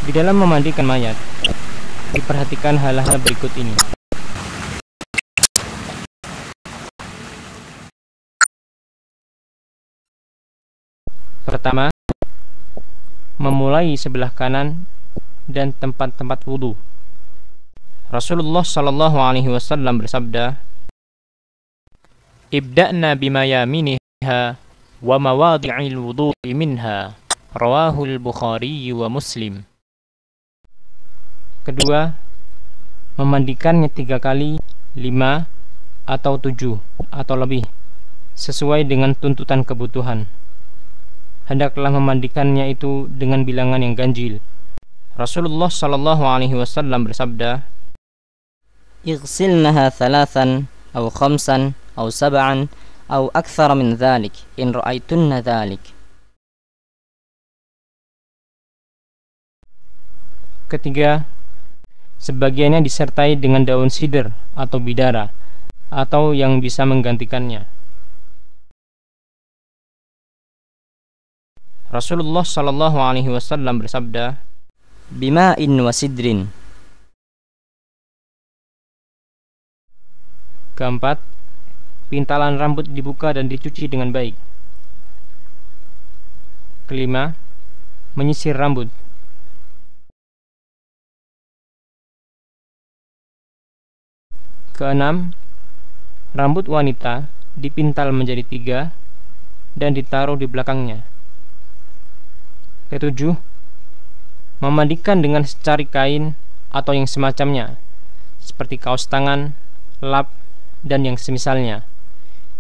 Di dalam memandikan mayat, diperhatikan hal-hal berikut ini. Pertama, memulai sebelah kanan dan tempat-tempat wudhu. Rasulullah Shallallahu Alaihi Wasallam bersabda, "Ibda'na bima yaminiha wa mawadi'il wudhu'i minha." Rawahul Bukhari wa Muslim. Kedua, memandikannya 3 kali, 5, atau 7, atau lebih, sesuai dengan tuntutan kebutuhan. Hendaklah memandikannya itu dengan bilangan yang ganjil. Rasulullah Shallallahu Alaihi Wasallam bersabda, "Ighsilnaha 3 atau 5 atau 7 atau akthar min dhalik in ra'aitunna dhalik." Ketiga, sebagiannya disertai dengan daun sidr atau bidara atau yang bisa menggantikannya. Rasulullah Shallallahu Alaihi Wasallam bersabda, "Bima'in wa sidrin." Keempat, pintalan rambut dibuka dan dicuci dengan baik. Kelima, menyisir rambut. Keenam, rambut wanita dipintal menjadi 3 dan ditaruh di belakangnya. Ketujuh, memandikan dengan secari kain atau yang semacamnya, seperti kaos tangan, lap, dan yang semisalnya,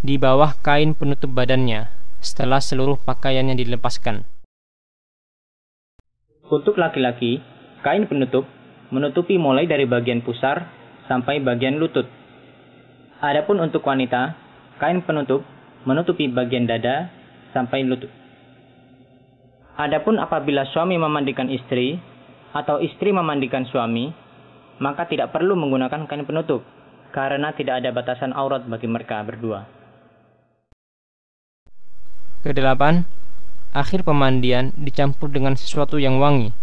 di bawah kain penutup badannya setelah seluruh pakaiannya dilepaskan. Untuk laki-laki, kain penutup menutupi mulai dari bagian pusar sampai bagian lutut. Adapun untuk wanita, kain penutup menutupi bagian dada sampai lutut. Adapun apabila suami memandikan istri atau istri memandikan suami, maka tidak perlu menggunakan kain penutup karena tidak ada batasan aurat bagi mereka berdua. Kedelapan, akhir pemandian dicampur dengan sesuatu yang wangi,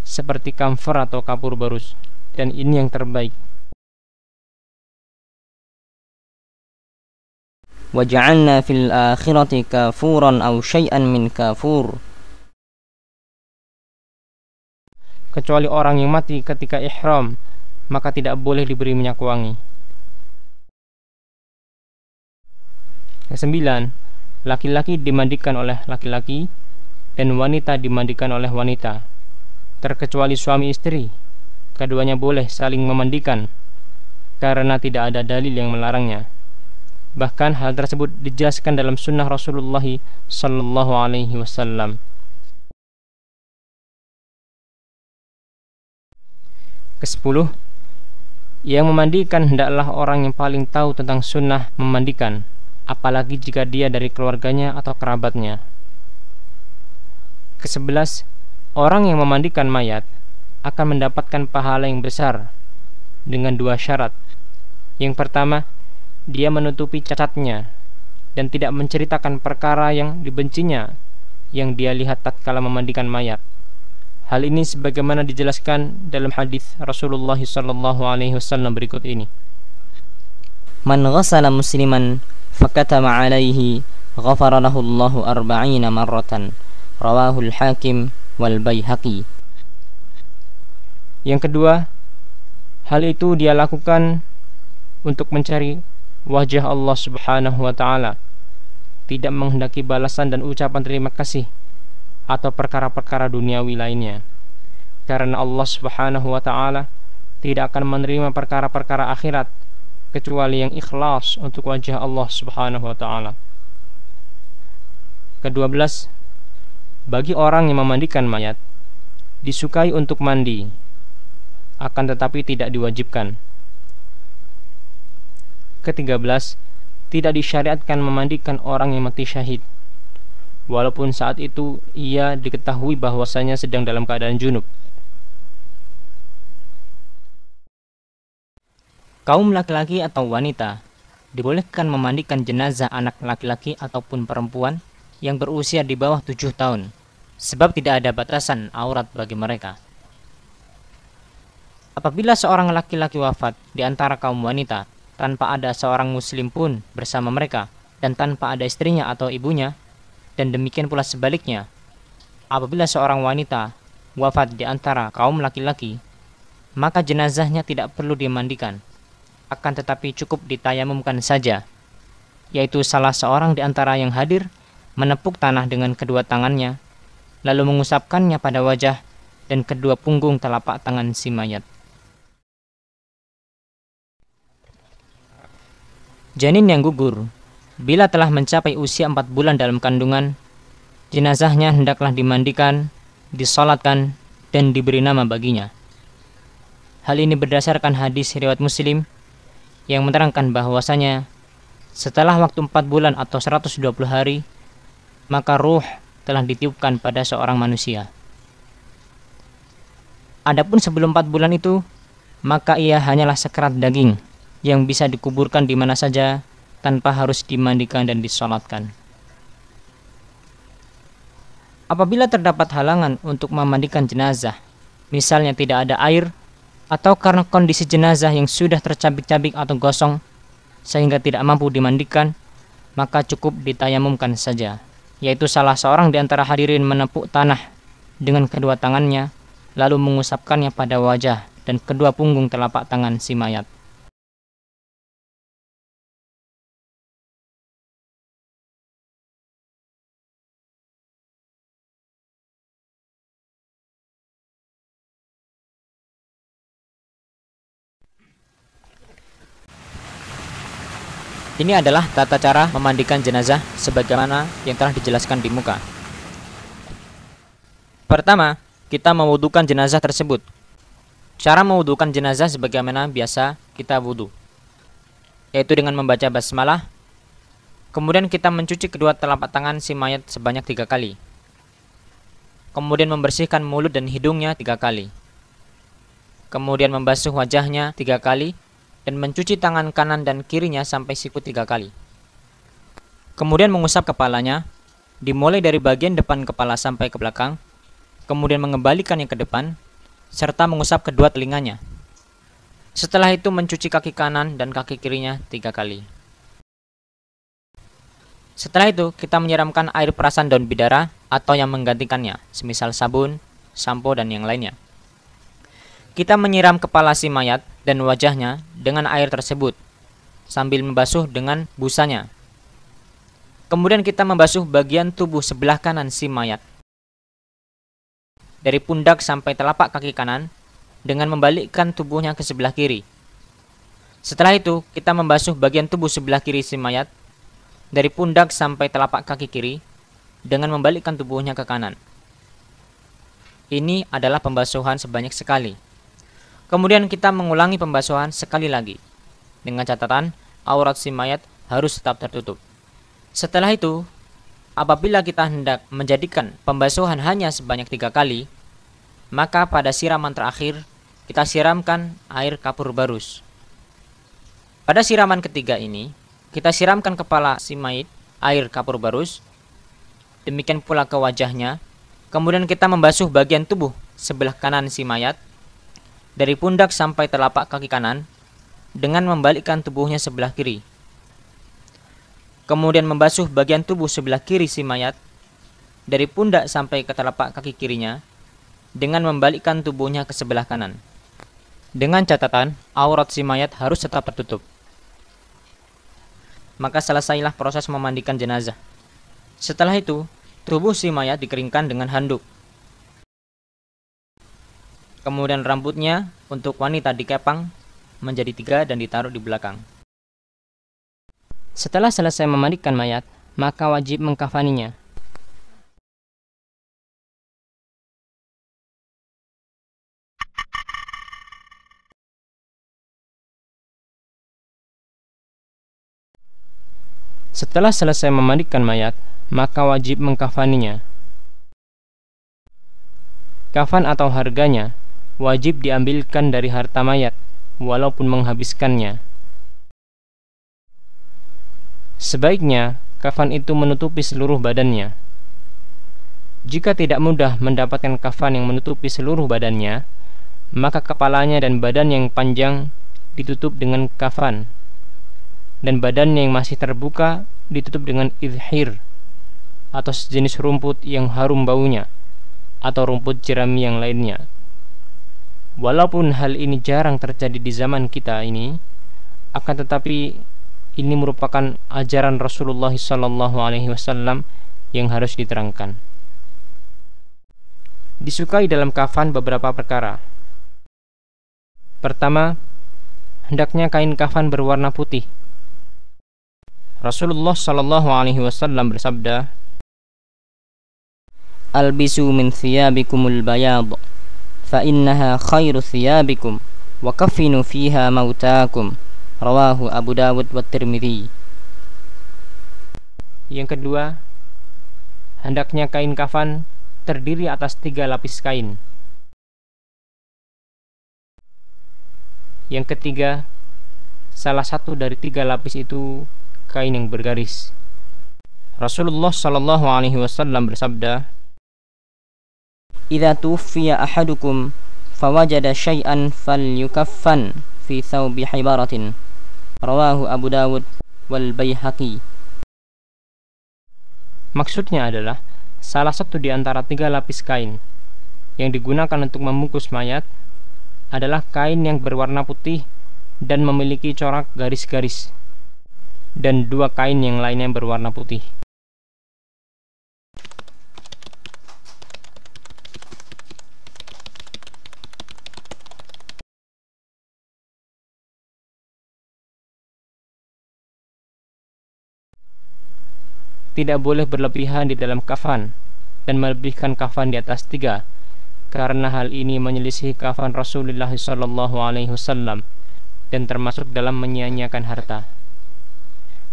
seperti kamfer atau kapur barus, dan ini yang terbaik. "Waja'alna fil akhirati kafuran aw syai'an min kafur." Kecuali orang yang mati ketika ihram, maka tidak boleh diberi minyak wangi. Kesembilan, laki-laki dimandikan oleh laki-laki dan wanita dimandikan oleh wanita, terkecuali suami istri. Keduanya boleh saling memandikan karena tidak ada dalil yang melarangnya. Bahkan hal tersebut dijelaskan dalam sunnah Rasulullah Sallallahu Alaihi Wasallam. Kesepuluh, yang memandikan hendaklah orang yang paling tahu tentang sunnah memandikan, apalagi jika dia dari keluarganya atau kerabatnya. Kesebelas, orang yang memandikan mayat akan mendapatkan pahala yang besar dengan 2 syarat. Yang pertama, dia menutupi cacatnya dan tidak menceritakan perkara yang dibencinya yang dia lihat tatkala memandikan mayat. Hal ini sebagaimana dijelaskan dalam hadis Rasulullah sallallahu alaihi wasallam berikut ini. "Man ghassala musliman fakatama alaihi ghafara lahu Allahu 40 marratan." Rawahul Hakim wal Baihaqi. Yang kedua, hal itu dia lakukan untuk mencari wajah Allah Subhanahu wa ta'ala, tidak menghendaki balasan dan ucapan terima kasih atau perkara-perkara duniawi lainnya, karena Allah Subhanahu wa ta'ala tidak akan menerima perkara-perkara akhirat kecuali yang ikhlas untuk wajah Allah Subhanahu wa ta'ala. Ke-12, bagi orang yang memandikan mayat disukai untuk mandi, akan tetapi tidak diwajibkan. Ke-13, tidak disyariatkan memandikan orang yang mati syahid, walaupun saat itu ia diketahui bahwasanya sedang dalam keadaan junub. Kaum laki-laki atau wanita dibolehkan memandikan jenazah anak laki-laki ataupun perempuan yang berusia di bawah 7 tahun, sebab tidak ada batasan aurat bagi mereka. Apabila seorang laki-laki wafat di antara kaum wanita tanpa ada seorang muslim pun bersama mereka dan tanpa ada istrinya atau ibunya, dan demikian pula sebaliknya, apabila seorang wanita wafat di antara kaum laki-laki, maka jenazahnya tidak perlu dimandikan, akan tetapi cukup ditayamumkan saja, yaitu salah seorang di antara yang hadir menepuk tanah dengan kedua tangannya, lalu mengusapkannya pada wajah dan kedua punggung telapak tangan si mayat. Janin yang gugur, bila telah mencapai usia 4 bulan dalam kandungan, jenazahnya hendaklah dimandikan, disolatkan, dan diberi nama baginya. Hal ini berdasarkan hadis riwayat Muslim yang menerangkan bahwasanya setelah waktu 4 bulan atau 120 hari, maka ruh telah ditiupkan pada seorang manusia. Adapun sebelum 4 bulan itu, maka ia hanyalah sekerat daging yang bisa dikuburkan di mana saja tanpa harus dimandikan dan disolatkan. Apabila terdapat halangan untuk memandikan jenazah, misalnya tidak ada air, atau karena kondisi jenazah yang sudah tercabik-cabik atau gosong sehingga tidak mampu dimandikan, maka cukup ditayamumkan saja, yaitu salah seorang di antara hadirin menepuk tanah dengan kedua tangannya, lalu mengusapkannya pada wajah dan kedua punggung telapak tangan si mayat. Ini adalah tata cara memandikan jenazah sebagaimana yang telah dijelaskan di muka. Pertama, kita mewudukan jenazah tersebut. Cara mewudukan jenazah sebagaimana biasa kita wudu, yaitu dengan membaca basmalah. Kemudian kita mencuci kedua telapak tangan si mayat sebanyak 3 kali. Kemudian membersihkan mulut dan hidungnya 3 kali. Kemudian membasuh wajahnya 3 kali. Dan mencuci tangan kanan dan kirinya sampai siku 3 kali. Kemudian mengusap kepalanya, dimulai dari bagian depan kepala sampai ke belakang, kemudian mengembalikannya ke depan, serta mengusap kedua telinganya. Setelah itu mencuci kaki kanan dan kaki kirinya 3 kali. Setelah itu kita menyiramkan air perasan daun bidara atau yang menggantikannya, semisal sabun, sampo, dan yang lainnya. Kita menyiram kepala si mayat dan wajahnya dengan air tersebut sambil membasuh dengan busanya. Kemudian kita membasuh bagian tubuh sebelah kanan si mayat dari pundak sampai telapak kaki kanan dengan membalikkan tubuhnya ke sebelah kiri. Setelah itu kita membasuh bagian tubuh sebelah kiri si mayat dari pundak sampai telapak kaki kiri dengan membalikkan tubuhnya ke kanan. Ini adalah pembasuhan sebanyak sekali. Kemudian kita mengulangi pembasuhan sekali lagi, dengan catatan aurat si mayat harus tetap tertutup. Setelah itu, apabila kita hendak menjadikan pembasuhan hanya sebanyak 3 kali, maka pada siraman terakhir kita siramkan air kapur barus. Pada siraman ketiga ini, kita siramkan kepala si mayit air kapur barus, demikian pula ke wajahnya. Kemudian kita membasuh bagian tubuh sebelah kanan si mayat dari pundak sampai telapak kaki kanan dengan membalikkan tubuhnya sebelah kiri. Kemudian membasuh bagian tubuh sebelah kiri si mayat dari pundak sampai ke telapak kaki kirinya dengan membalikkan tubuhnya ke sebelah kanan. Dengan catatan aurat si mayat harus tetap tertutup. Maka selesailah proses memandikan jenazah. Setelah itu, tubuh si mayat dikeringkan dengan handuk. Kemudian rambutnya untuk wanita dikepang menjadi 3 dan ditaruh di belakang. Setelah selesai memandikan mayat, maka wajib mengkafaninya. Setelah selesai memandikan mayat, maka wajib mengkafaninya. Kafan atau harganya wajib diambilkan dari harta mayat, walaupun menghabiskannya. Sebaiknya, kafan itu menutupi seluruh badannya. Jika tidak mudah mendapatkan kafan yang menutupi seluruh badannya, maka kepalanya dan badan yang panjang ditutup dengan kafan, dan badannya yang masih terbuka ditutup dengan idhir atau sejenis rumput yang harum baunya, atau rumput jerami yang lainnya. Walaupun hal ini jarang terjadi di zaman kita ini, akan tetapi ini merupakan ajaran Rasulullah SAW yang harus diterangkan. Disukai dalam kafan beberapa perkara. Pertama, hendaknya kain kafan berwarna putih. Rasulullah SAW bersabda, "Albisu min thiyabikumul bayad, fa innaha khairu thiyabikum, wa kaffinu fiha mautakum." Rawahu Abu Dawud wa Tirmidzi. Yang kedua, hendaknya kain kafan terdiri atas 3 lapis kain. Yang ketiga, salah satu dari 3 lapis itu kain yang bergaris. Rasulullah SAW bersabda, "Idza tuwfiya ahadukum fawajada syai'an falyukaffan fi thawbi hibaratin." Rawahu Abu Dawud wal Baihaqi. Maksudnya adalah salah satu di antara 3 lapis kain yang digunakan untuk membungkus mayat adalah kain yang berwarna putih dan memiliki corak garis-garis, dan 2 kain yang lainnya berwarna putih. Tidak boleh berlebihan di dalam kafan dan melebihkan kafan di atas 3, karena hal ini menyelisih kafan Rasulullah SAW dan termasuk dalam menyia-nyiakan harta.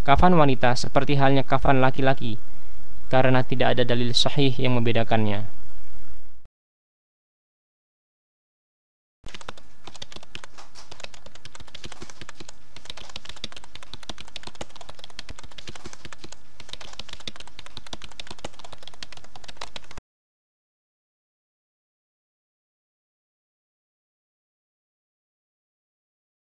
Kafan wanita seperti halnya kafan laki-laki, karena tidak ada dalil sahih yang membedakannya.